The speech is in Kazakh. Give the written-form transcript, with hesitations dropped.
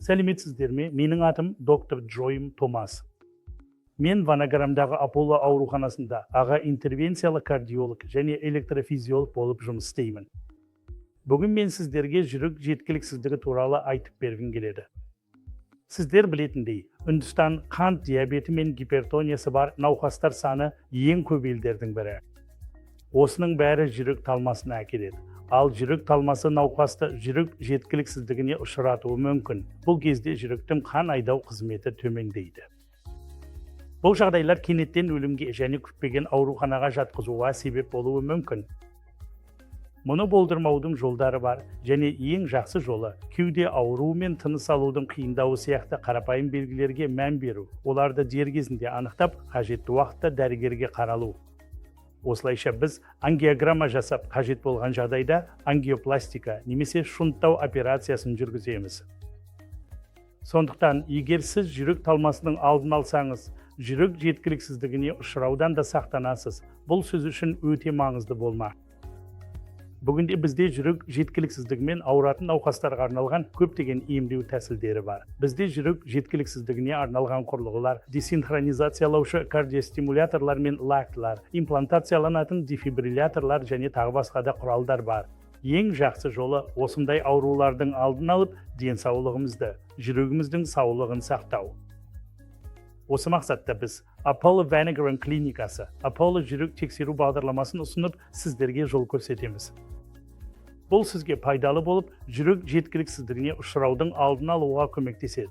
Сәлеметсіздерме? Менің атым доктор Джойм Томас. Мен Ванаграмдағы Аполло ауруханасында аға интервенциялы кардиолог және электрофизиолог болып жұмыс істеймін. Бүгін мен сіздерге жүрек жеткіліксіздігі туралы айтып бергім келеді. Сіздер білетіндей, Үндістан қант диабеті мен гипертониясы бар науқастар саны ең көп елдердің бірі. Осының бәрі жүрек талмасына әкеледі. Ал жүрек талмасы науқасты жүрек жеткіліксіздігіне ұшыратуы мүмкін. Бұл кезде жүректің қан айдау қызметі төмендейді. Бұл жағдайлар кенеттен өлімге және күтпеген ауруханаға жатқызуға себеп болуы мүмкін. Мұны болдырмаудың жолдары бар, және ең жақсы жолы кеуде ауруы мен тыныс алудың қиындауы сияқты қарапайым белгілерге мән беру. Оларды дер кезінде анықтап, қажетті уақытта дәрігерге қаралу. Осылайша біз ангиограмма жасап, қажет болған жағдайда ангиопластика немесе шунттау операциясын жүргіземіз. Сондықтан, егер сіз жүрек талмасының алдын алсаңыз, жүрек жеткіліксіздігіне ұшыраудан да сақтанасыз. Бұл сіз үшін өте маңызды болмақ. Бүгінде бізде жүрек жеткіліксіздігімен ауыратын науқастарға арналған көптеген емдеу тәсілдері бар. Бізде жүрек жеткіліксіздігіне арналған құрылғылар, десинхронизациялаушы кардиостимуляторлар мен лактылар, имплантацияланатын дефибрилляторлар және тағы басқа да құралдар бар. Ең жақсы жолы осындай аурулардың алдын алып, денсаулығымызды, жүрегіміздің саулығын сақтау. Осы мақсатта біз Аполло Ванаграм клиникасы, Аполло жүрек тексеру бағдарламасын ұсынып, сіздерге жол көрсетеміз. Бұл сізге пайдалы болып, жүрек жеткіліксіздігіне ұшыраудың алдын алуға көмектеседі.